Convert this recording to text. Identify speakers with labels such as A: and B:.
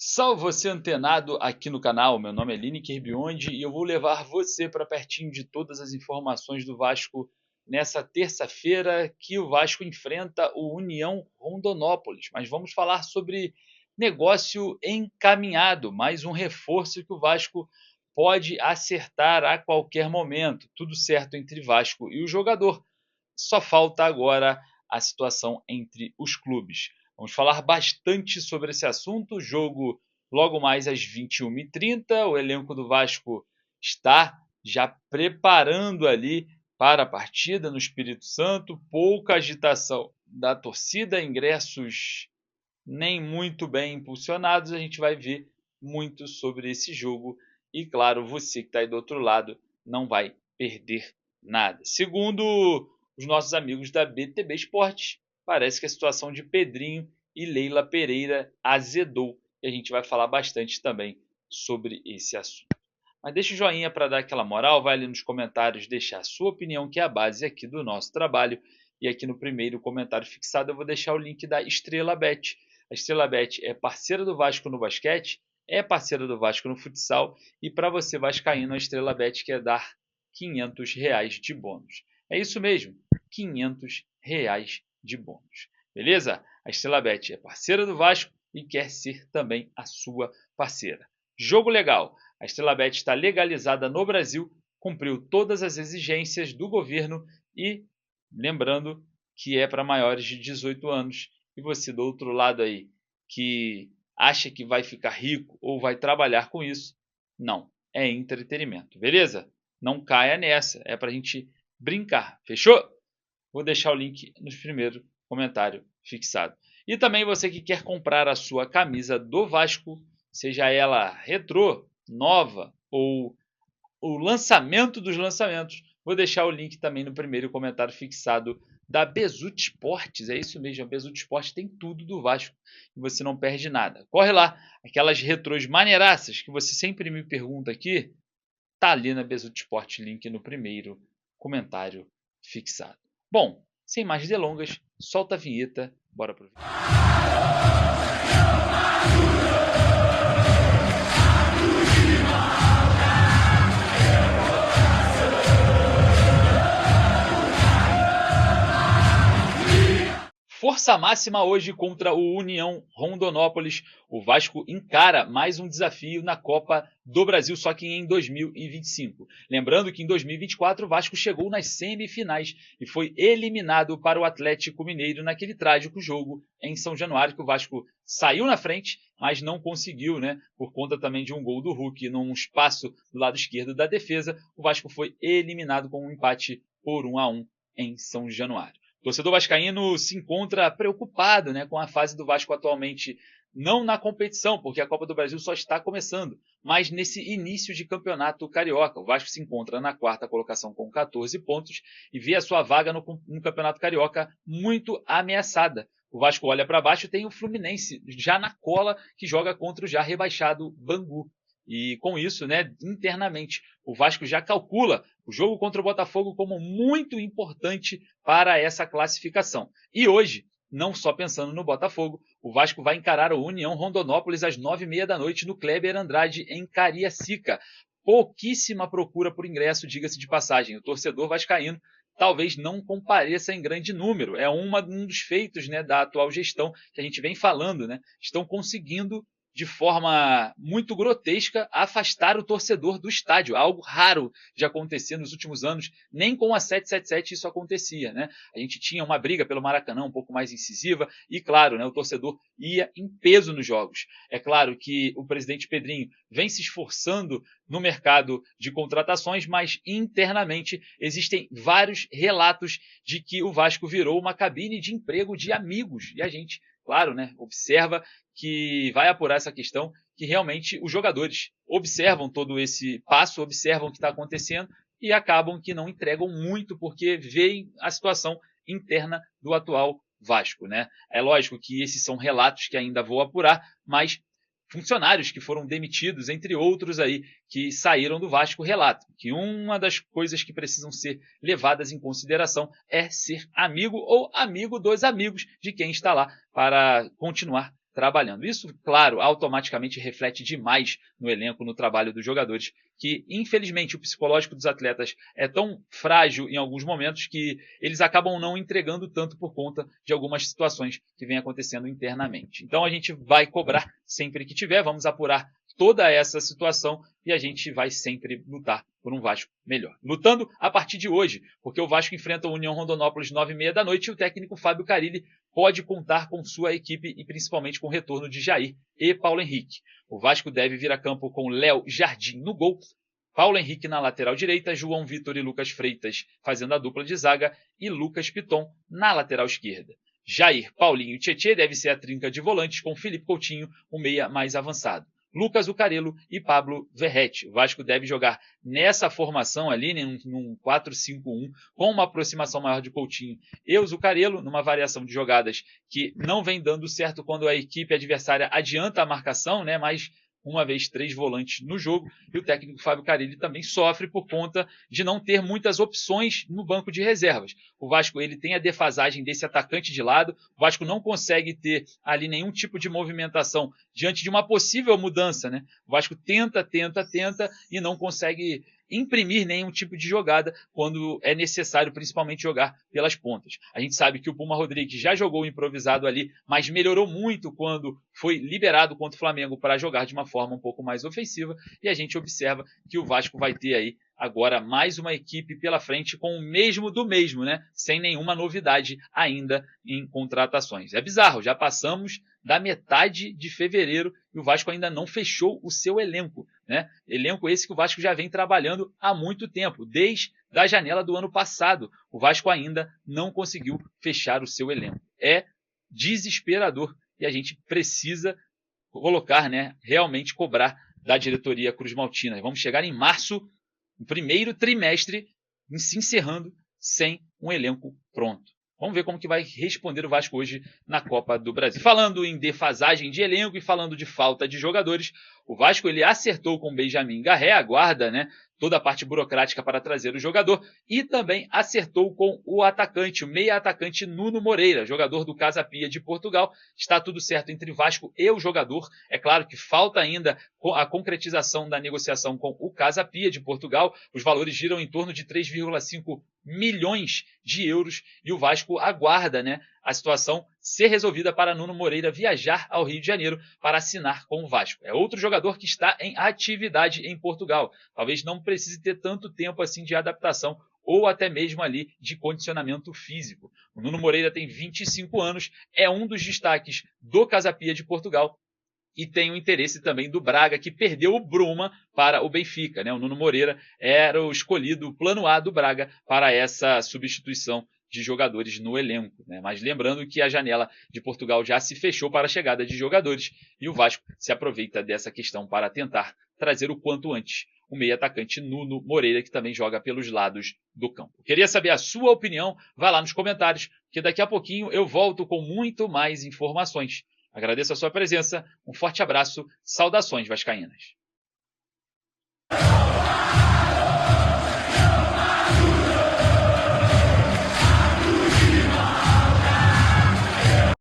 A: Salve você antenado aqui no canal, meu nome é Lineker Biondi e eu vou levar você para pertinho de todas as informações do Vasco nessa terça-feira que o Vasco enfrenta o União Rondonópolis. Mas vamos falar sobre negócio encaminhado, mais um reforço que o Vasco pode acertar a qualquer momento. Tudo certo entre Vasco e o jogador, só falta agora a situação entre os clubes. Vamos falar bastante sobre esse assunto. O jogo logo mais às 21h30. O elenco do Vasco está já preparando ali para a partida no Espírito Santo. Pouca agitação da torcida, ingressos nem muito bem impulsionados. A gente vai ver muito sobre esse jogo. E claro, você que está aí do outro lado não vai perder nada. Segundo os nossos amigos da BTB Esportes, parece que a situação de Pedrinho e Leila Pereira azedou. E a gente vai falar bastante também sobre esse assunto. Mas deixa o joinha para dar aquela moral, vai ali nos comentários deixar a sua opinião, que é a base aqui do nosso trabalho. E aqui no primeiro comentário fixado eu vou deixar o link da Estrela Bet. A Estrela Bet é parceira do Vasco no basquete, é parceira do Vasco no futsal, e para você vascaíno, a Estrela Bet quer dar R$ 500 de bônus. É isso mesmo, R$ 500 de bônus. Beleza? A Estrela Bet é parceira do Vasco e quer ser também a sua parceira. Jogo legal. A Estrela Bet está legalizada no Brasil, cumpriu todas as exigências do governo e, lembrando que é para maiores de 18 anos. E você do outro lado aí, que acha que vai ficar rico ou vai trabalhar com isso, não, é entretenimento, beleza? Não caia nessa, é para a gente brincar, fechou? Vou deixar o link no primeiro comentário fixado. E também você que quer comprar a sua camisa do Vasco, seja ela retrô, nova ou o lançamento dos lançamentos, vou deixar o link também no primeiro comentário fixado da Bezutti Esportes. É isso mesmo, a Bezutti Esportes tem tudo do Vasco e você não perde nada. Corre lá, aquelas retrôs maneiraças que você sempre me pergunta aqui, tá ali na Bezutti Esportes, link no primeiro comentário fixado. Bom, sem mais delongas, solta a vinheta, bora pro vídeo. Força máxima hoje contra o União Rondonópolis. O Vasco encara mais um desafio na Copa do Brasil, só que em 2025. Lembrando que em 2024 o Vasco chegou nas semifinais e foi eliminado para o Atlético Mineiro naquele trágico jogo em São Januário, que o Vasco saiu na frente, mas não conseguiu, né? Por conta também de um gol do Hulk num espaço do lado esquerdo da defesa. O Vasco foi eliminado com um empate por 1-1 em São Januário. O torcedor vascaíno se encontra preocupado, né, com a fase do Vasco atualmente, não na competição, porque a Copa do Brasil só está começando, mas nesse início de campeonato carioca. O Vasco se encontra na quarta colocação com 14 pontos e vê a sua vaga no campeonato carioca muito ameaçada. O Vasco olha para baixo e tem o Fluminense já na cola, que joga contra o já rebaixado Bangu. E com isso, né, internamente, o Vasco já calcula o jogo contra o Botafogo como muito importante para essa classificação. E hoje, não só pensando no Botafogo, o Vasco vai encarar o União Rondonópolis às 9h30 da noite no Kleber Andrade, em Cariacica. Pouquíssima procura por ingresso, diga-se de passagem. O torcedor vascaíno talvez não compareça em grande número. É um dos feitos, né, da atual gestão que a gente vem falando, né? Estão conseguindo de forma muito grotesca, afastar o torcedor do estádio. Algo raro de acontecer nos últimos anos. Nem com a 777 isso acontecia, né? A gente tinha uma briga pelo Maracanã um pouco mais incisiva e, claro, né, o torcedor ia em peso nos jogos. É claro que o presidente Pedrinho vem se esforçando no mercado de contratações, mas internamente existem vários relatos de que o Vasco virou uma cabine de emprego de amigos. E a gente, claro, né, observa que vai apurar essa questão, que realmente os jogadores observam todo esse passo, observam o que está acontecendo e acabam que não entregam muito porque veem a situação interna do atual Vasco, né? É lógico que esses são relatos que ainda vou apurar, mas funcionários que foram demitidos, entre outros aí, que saíram do Vasco, relatam que uma das coisas que precisam ser levadas em consideração é ser amigo ou amigo dos amigos de quem está lá para continuar trabalhando. Isso, claro, automaticamente reflete demais no elenco, no trabalho dos jogadores, que infelizmente o psicológico dos atletas é tão frágil em alguns momentos que eles acabam não entregando tanto por conta de algumas situações que vêm acontecendo internamente. Então a gente vai cobrar sempre que tiver, vamos apurar toda essa situação e a gente vai sempre lutar por um Vasco melhor. Lutando a partir de hoje, porque o Vasco enfrenta o União Rondonópolis 9h30 da noite e o técnico Fábio Carille pode contar com sua equipe e principalmente com o retorno de Jair e Paulo Henrique. O Vasco deve vir a campo com Léo Jardim no gol, Paulo Henrique na lateral direita, João Vitor e Lucas Freitas fazendo a dupla de zaga e Lucas Piton na lateral esquerda. Jair, Paulinho e Tietê deve ser a trinca de volantes com Felipe Coutinho, o meia mais avançado. Lucas Zucarello e Pablo Verrete. O Vasco deve jogar nessa formação ali, num 4-5-1, com uma aproximação maior de Coutinho e o Zucarello, numa variação de jogadas que não vem dando certo quando a equipe adversária adianta a marcação, né? Mas uma vez 3 volantes no jogo, e o técnico Fábio Carille também sofre por conta de não ter muitas opções no banco de reservas. O Vasco ele tem a defasagem desse atacante de lado, o Vasco não consegue ter ali nenhum tipo de movimentação diante de uma possível mudança, né? O Vasco tenta e não consegue imprimir nenhum tipo de jogada quando é necessário, principalmente jogar pelas pontas. A gente sabe que o Puma Rodrigues já jogou improvisado ali, mas melhorou muito quando foi liberado contra o Flamengo para jogar de uma forma um pouco mais ofensiva, e a gente observa que o Vasco vai ter aí agora mais uma equipe pela frente com o mesmo do mesmo, né? Sem nenhuma novidade ainda em contratações. É bizarro, já passamos da metade de fevereiro e o Vasco ainda não fechou o seu elenco, né? Elenco esse que o Vasco já vem trabalhando há muito tempo, desde a janela do ano passado. O Vasco ainda não conseguiu fechar o seu elenco. É desesperador e a gente precisa colocar, né, realmente cobrar da diretoria Cruz Maltina. Vamos chegar em março, no primeiro trimestre, se encerrando sem um elenco pronto. Vamos ver como que vai responder o Vasco hoje na Copa do Brasil. Falando em defasagem de elenco e falando de falta de jogadores, o Vasco ele acertou com Benjamin Garré, aguarda, né, toda a parte burocrática para trazer o jogador, e também acertou com o atacante, o meia atacante Nuno Moreira, jogador do Casa Pia de Portugal. Está tudo certo entre Vasco e o jogador. É claro que falta ainda a concretização da negociação com o Casa Pia de Portugal. Os valores giram em torno de 3,5 milhões de euros e o Vasco aguarda, né, a situação ser resolvida para Nuno Moreira viajar ao Rio de Janeiro para assinar com o Vasco. É outro jogador que está em atividade em Portugal. Talvez não precise ter tanto tempo assim de adaptação ou até mesmo ali de condicionamento físico. O Nuno Moreira tem 25 anos, é um dos destaques do Casa Pia de Portugal e tem o interesse também do Braga, que perdeu o Bruma para o Benfica, né? O Nuno Moreira era o escolhido, o plano A do Braga para essa substituição de jogadores no elenco, né? Mas lembrando que a janela de Portugal já se fechou para a chegada de jogadores e o Vasco se aproveita dessa questão para tentar trazer o quanto antes o meio atacante Nuno Moreira, que também joga pelos lados do campo. Queria saber a sua opinião, vai lá nos comentários, que daqui a pouquinho eu volto com muito mais informações. Agradeço a sua presença, um forte abraço, saudações vascaínas.